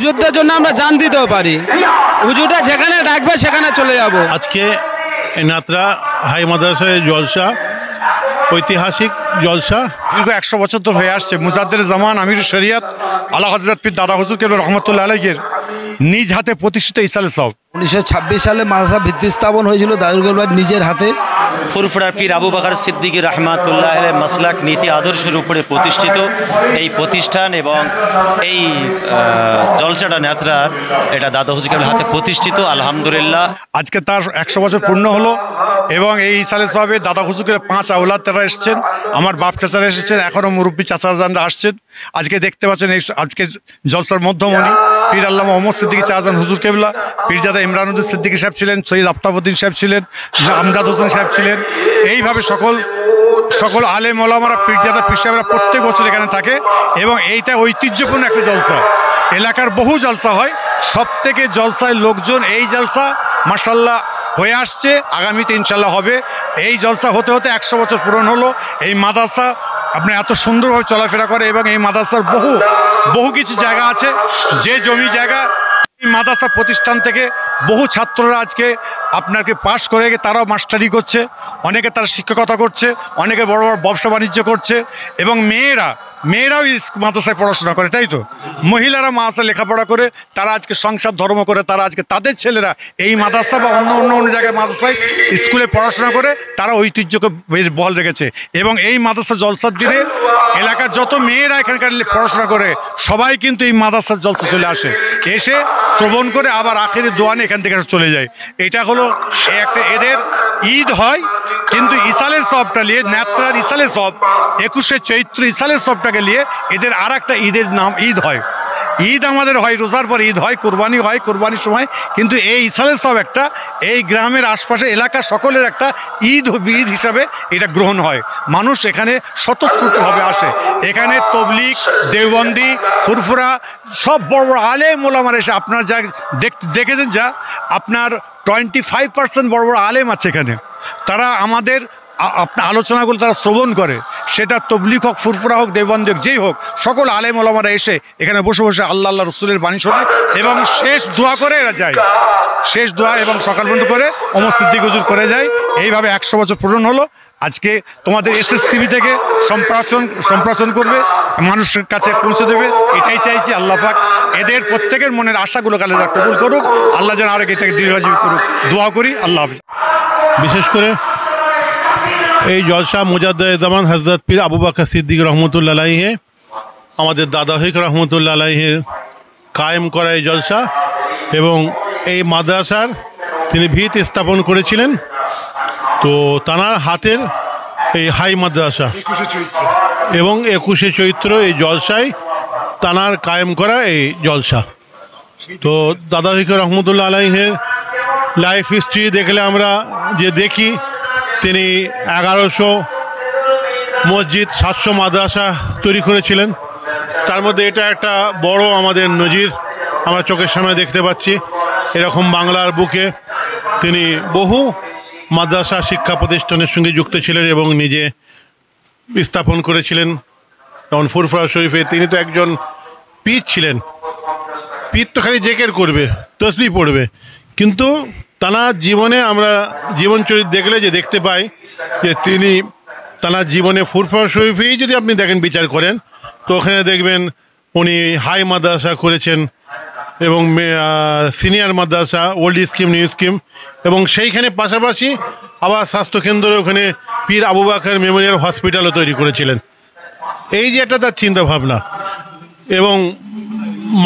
হুজুরদের জন্য আমরা জান দিতেও পারি। হুজুরটা যেখানে ডাকবে সেখানে চলে যাব। আজকে নাতরা হাই মাদ্রাসায় জলসা, ঐতিহাসিক জলসা দীর্ঘ 100 বছর ধরে হয়ে আসছে। মুজাদ্দের জামান আমির শরিয়ত আলা হযরত পীর দাদা হুজুর কেবলা রহমতুল্লাহ আলাইহির নিজ হাতে প্রতিষ্ঠিত ইসালে সব। 1926 সালে মাদ্রাসা ভিত্তি স্থাপন হয়েছিল দাদুল কেবলার নিজের হাতে। ফুরফুরার পীর আবু বকর সিদ্দিকী রহমাতুল্লাহ আলাইহি মাসলাক নীতি আদর্শের উপরে প্রতিষ্ঠিত এই প্রতিষ্ঠান এবং এই জলসাটা নেত্রার এটা দাদা হুজুর কেবলার হাতে প্রতিষ্ঠিত। আলহামদুলিল্লাহ আজকে তার 100 বছর পূর্ণ হলো এবং এই ইসালে সবে দাদা হুজুরের 5 আওলাদ তারা এসেছেন, আমার বাপ চাচারা এসেছেন, এখনও মুরব্বী চাচাজানরা আসছেন। আজকে দেখতে পাচ্ছেন এই আজকে জলসার মধ্যমণি পীর আল্লামা মোহাম্মদ সিদ্দিকী চাচাজান হুজুর কেবলা, পীরজাদা ইমরানুদ্দিন সিদ্দিকী সাহেব ছিলেন, সৈয়দ আফতাবউদ্দিন সাহেব ছিলেন, আমজাদ হোসেন সাহেব ছিলেন। এইভাবে সকল আলেম ওলামারা পীরজাদা পীর সাহেবরা প্রত্যেক বছর এখানে থাকে এবং এইটা ঐতিহ্যপূর্ণ একটা জলসা। এলাকার বহু জলসা হয়, সব থেকে জলসায় লোকজন এই জলসা মাশাআল্লাহ হয়ে আসছে, আগামীতে ইনশাল্লাহ হবে। এই জলসা হতে হতে 100 বছর পূরণ হলো। এই মাদ্রাসা আপনি এত সুন্দরভাবে চলাফেরা করে এবং এই মাদ্রাসার বহু কিছু জায়গা আছে, যে জমি জায়গা এই মাদ্রাসা প্রতিষ্ঠান থেকে বহু ছাত্ররা আজকে আপনাকে পাশ করে তারাও মাস্টারি করছে, অনেকে তারা শিক্ষকতা করছে, অনেকে বড় বড় ব্যবসা বাণিজ্য করছে এবং মেয়েরাও মাদ্রাসায় পড়াশোনা করে, তাই তো? মহিলারা মাদ্রাসায় লেখাপড়া করে তারা আজকে সংসার ধর্ম করে, তারা আজকে তাদের ছেলেরা এই মাদ্রাসা বা অন্য জায়গায় মাদ্রাসায় স্কুলে পড়াশোনা করে তারা ঐতিহ্যকে বহাল রেখেছে। এবং এই মাদ্রাসা জলসার দিনে এলাকার যত মেয়েরা এখানকার পড়াশোনা করে সবাই কিন্তু এই মাদ্রাসার জলসা চলে আসে, এসে শ্রবণ করে আবার আখেরে দোয়ানে এখান থেকে চলে যায়। এটা হলো একটা এদের ঈদ হয়, কিন্তু ইসালের সবটা নিয়ে নেত্রার ইসালের সব 21শে চৈত্র ইসালের সবটাকে নিয়ে এদের আর একটা ঈদের নাম ঈদ হয়। ঈদ আমাদের হয় রোজার পর ঈদ হয়, কোরবানি হয় কোরবানির সময়, কিন্তু এই ইসালের সব একটা এই গ্রামের আশপাশে এলাকার সকলের একটা ঈদ হিসাবে এটা গ্রহণ হয়। মানুষ এখানে স্বতঃস্ফূর্তভাবে আসে। এখানে তবলিগ, দেওবন্দি, ফুরফুরা সব বড় বড় আলেম ওলামারা এসে আপনার যা দেখেছেন, যা আপনার 25% বড় বড় আলেম আছে এখানে। তারা আমাদের আপনার আলোচনাগুলো তারা শ্রবণ করে, সেটা তবলিগ হোক, ফুরফুরা হোক, দেওবন্দি হোক, যেই হোক, সকল আলেম ওলামারা এসে এখানে বসে বসে আল্লাহ রসুলের বাণী শোনে এবং শেষ দোয়া করে এরা যায়। শেষ দোয়া এবং সকাল বন্ধ করে ওমর সিদ্দিক হুজুর করে যায়। এইভাবে 100 বছর পূরণ হলো। আজকে তোমাদের SS TV থেকে সম্প্রচার করবে, মানুষের কাছে পৌঁছে দেবে, এটাই চাইছি। আল্লাহ পাক এদের প্রত্যেকের মনের আশাগুলো কালে যা কবুল করুক, আল্লাহ যেন আরও এটাকে দীর্ঘজীবী করুক, দোয়া করি। আল্লাহ হাফেজ। বিশেষ করে এই জলসা মুজাদ্দেদ জামান হযরত পীর আবু বকর সিদ্দিক রহমতুল্লাহ আলাইহি, আমাদের দাদা হিক রহমতুল্লাহ আলাইহির কায়েম করা এই জলসা এবং এই মাদ্রাসার তিনি ভিত স্থাপন করেছিলেন। তো তাঁর হাতের এই হাই মাদ্রাসা এবং 21শে চৈত্র এই জলসায় তাঁর কায়েম করা এই জলসা। তো দাদা হিক রহমতুল্লাহ আলাইহির লাইফ হিস্ট্রি দেখলে আমরা যে দেখি, তিনি 1100 মসজিদ, 700 মাদ্রাসা তৈরি করেছিলেন। তার মধ্যে এটা একটা বড় আমাদের নজির আমরা চোখের সামনে দেখতে পাচ্ছি। এরকম বাংলার বুকে তিনি বহু মাদ্রাসা শিক্ষা প্রতিষ্ঠানের সঙ্গে যুক্ত ছিলেন এবং নিজে স্থাপন করেছিলেন। যেমন ফুরফুরা শরীফে তিনি তো একজন পীর ছিলেন। পীর তো খালি জেকের করবে, তসবিহ পড়বে, কিন্তু তাঁর জীবনে আমরা জীবনচরিত দেখলে যে দেখতে পাই যে তিনি তাঁর জীবনে ফুরফুরা শরীফেই যদি আপনি দেখেন, বিচার করেন, তো ওখানে দেখবেন উনি হাই মাদ্রাসা করেছেন এবং সিনিয়র মাদ্রাসা, ওল্ড স্কিম, নিউ স্কিম, এবং সেইখানে পাশাপাশি আবার স্বাস্থ্যকেন্দ্র, ওখানে পীর আবু বকর মেমোরিয়াল হসপিটালও তৈরি করেছিলেন। এই যে একটা তার চিন্তাভাবনা এবং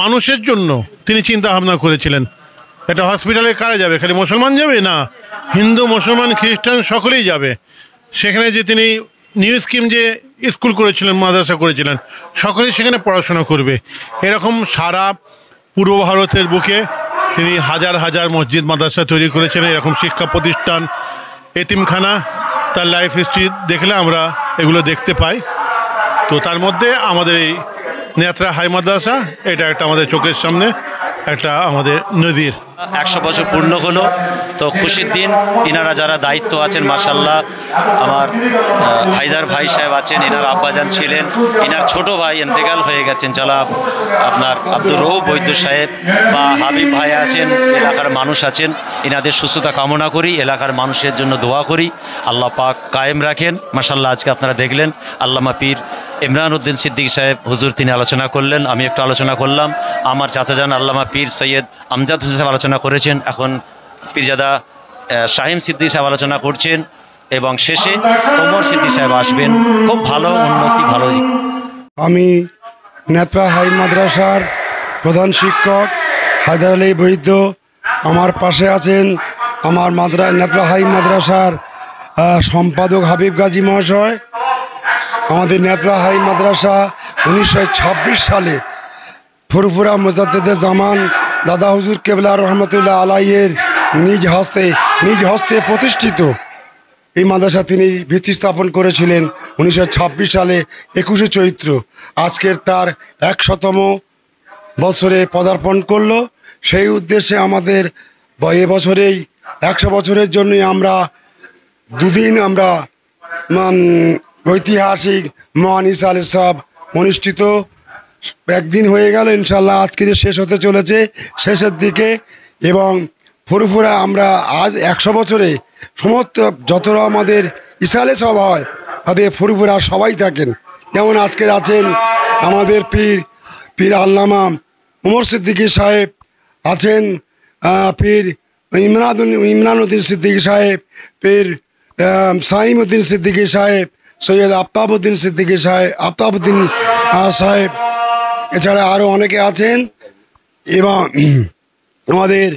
মানুষের জন্য তিনি চিন্তাভাবনা করেছিলেন। একটা হসপিটালে কারা যাবে? খালি মুসলমান যাবে না, হিন্দু, মুসলমান, খ্রিস্টান সকলেই যাবে। সেখানে যে তিনি নিউ স্কিম যে স্কুল করেছিলেন, মাদ্রাসা করেছিলেন, সকলেই সেখানে পড়াশোনা করবে। এরকম সারা পূর্ব ভারতের বুকে তিনি হাজার হাজার মসজিদ, মাদ্রাসা তৈরি করেছেন। এরকম শিক্ষা প্রতিষ্ঠান, এতিমখানা, তার লাইফ হিস্ট্রি দেখলে আমরা এগুলো দেখতে পাই। তো তার মধ্যে আমাদের এই নেত্রা হাই মাদ্রাসা, এটা একটা আমাদের চোখের সামনে একটা আমাদের নজির। 100 বছর পূর্ণ হলো তো খুশির দিন। ইনারা যারা দায়িত্ব আছেন মাশাল্লাহ, আমার হায়দার ভাই সাহেব আছেন, এনার আব্বাজান ছিলেন, এনার ছোট ভাই ইন্তেকাল হয়ে গেছেন জনাব আপনার আব্দুর রউফ বৈদ্য সাহেব, বা হাবিব ভাই আছেন, এলাকার মানুষ আছেন, এনাদের সুস্থতা কামনা করি, এলাকার মানুষের জন্য দোয়া করি, আল্লাহ পাক কায়েম রাখেন। মাশাল্লাহ আজকে আপনারা দেখলেন আল্লামা পীর ইমরান উদ্দিন সিদ্দিকী সাহেব হুজুর তিনি আলোচনা করলেন, আমি একটু আলোচনা করলাম, আমার চাচাজান আল্লামা পীর সৈয়দ আমজাদ হোসেন সাহেব আলোচনা করেছেন, এখন পীরজাদা শাহিম সিদ্দিকী সাহেব আলোচনা করছেন, এবং শেষে ওমর সিদ্দিকী সাহেব আসবেন। খুব ভালো উন্নতি, ভালো। আমি নেত্রা হাই মাদ্রাসার প্রধান শিক্ষক হায়দার আলী বৈদ্য। আমার পাশে আছেন আমার নেত্রা হাই মাদ্রাসার সম্পাদক হাবিব গাজী মহাশয়। আমাদের নেত্রা হাই মাদ্রাসা 1926 সালে ফুরফুরা মুজাদ্দেদে জামান দাদা হুজুর কেবলা রহমতুল্লাহ আলাইয়ের নিজ হস্তে প্রতিষ্ঠিত এই মাদ্রাসা তিনি ভিত্তি স্থাপন করেছিলেন 1926 সালে 21শে চৈত্র। আজকের তার 100তম বছরে পদার্পণ করলো। সেই উদ্দেশ্যে আমাদের এবছরেই 100 বছরের জন্যই আমরা দুদিন আমরা ঐতিহাসিক মহান ঈসা আলাইহিস সালাম অনুষ্ঠিত। একদিন হয়ে গেল, ইনশাল্লাহ আজকের শেষ হতে চলেছে, শেষের দিকে। এবং ফুরফুরা আমরা আজ 100 বছরে সমস্ত যতটা আমাদের ঈসা আলাইহিস সালাম হয় তাদের ফুরফুরা সবাই থাকেন। যেমন আজকের আছেন আমাদের পীর আল্লামা ওমর সিদ্দিকী সাহেব আছেন, পীর ইমরান উদ্দিন সিদ্দিকী সাহেব, পীর সাইম উদ্দিন সিদ্দিকী সাহেব, সৈয়দ আফতাবউদ্দিন সিদ্দিকী আফতাবউদ্দিন সাহেব, এছাড়া আরও অনেকে আছেন, এবং আমাদের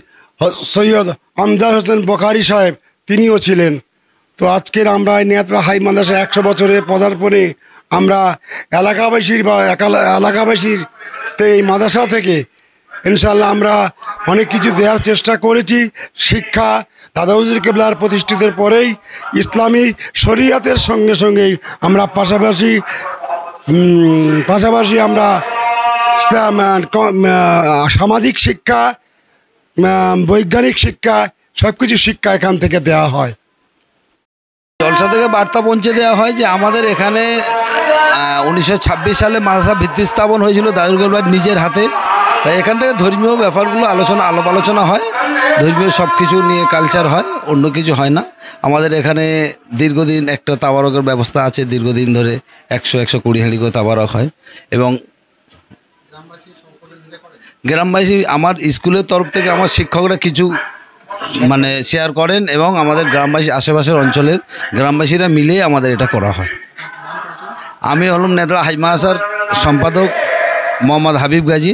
সৈয়দ আমজাদ হোসেন বখারি সাহেব তিনিও ছিলেন। তো আজকের আমরা নেত্রা হাই মাদ্রাসা 100 বছরে পদার্পণে আমরা এলাকাবাসীর এই মাদ্রাসা থেকে ইনশাল্লাহ আমরা অনেক কিছু দেওয়ার চেষ্টা করেছি। শিক্ষা দাদা হুজুর কেবলার প্রতিষ্ঠিতের পরেই ইসলামী শরিয়াতের সঙ্গে সঙ্গেই আমরা পাশাপাশি আমরা সামাজিক শিক্ষা, বৈজ্ঞানিক শিক্ষা, সব কিছু শিক্ষা এখান থেকে দেওয়া হয়। জলসা থেকে বার্তা পৌঁছে দেওয়া হয় যে আমাদের এখানে 1926 সালে মাদ্রাসা ভিত্তি স্থাপন হয়েছিল দাদুর কেবলার নিজের হাতে। তাই এখান থেকে ধর্মীয় ব্যাপারগুলো আলোচনা হয়, ধর্মীয় সব কিছু নিয়ে কালচার হয়, অন্য কিছু হয় না। আমাদের এখানে দীর্ঘদিন একটা তাবারকের ব্যবস্থা আছে, দীর্ঘদিন ধরে 100-120 হাঁড়ি করে তাবারক হয়। এবং গ্রামবাসী আমার স্কুলের তরফ থেকে আমার শিক্ষকরা কিছু শেয়ার করেন, এবং আমাদের গ্রামবাসী আশেপাশের অঞ্চলের গ্রামবাসীরা মিলেই আমাদের এটা করা হয়। আমি হলাম নেত্রা হাই মাদ্রাসার সম্পাদক মোহাম্মদ হাবিব গাজী।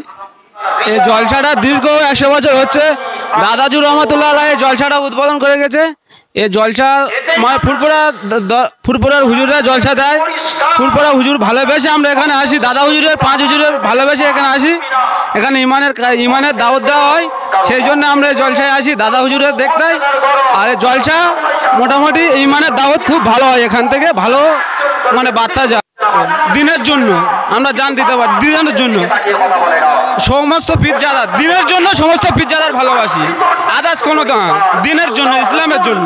এই জলসাটা দীর্ঘ 100 বছর হচ্ছে। দাদাজু রহমতুল্লাহ আলাইহি জলসাটা উদ্বোধন করে গেছে। এই জলসা ফুরফুরার হুজুররা জলসা দেয়। ফুরফুরা হুজুর ভালোবেসে আমরা এখানে আসি, দাদা হুজুরের 5 হুজুরের ভালোবেসে এখানে আসি। এখানে ইমানের দাওয়াত দেওয়া হয়, সেই জন্য আমরা জলসায় আসি দাদা হুজুরের দেখতে। আর জলসা মোটামুটি ইমানের দাওয়াত খুব ভালো হয়, এখান থেকে ভালো বার্তা যায় দিনের জন্য। আমরা জান দিতে পারি দিনের জন্য সমস্ত পীরজাদা, দিনের জন্য সমস্ত পীরজাদার ভালোবাসি, আদার্স কোনো দিনের জন্য, ইসলামের জন্য।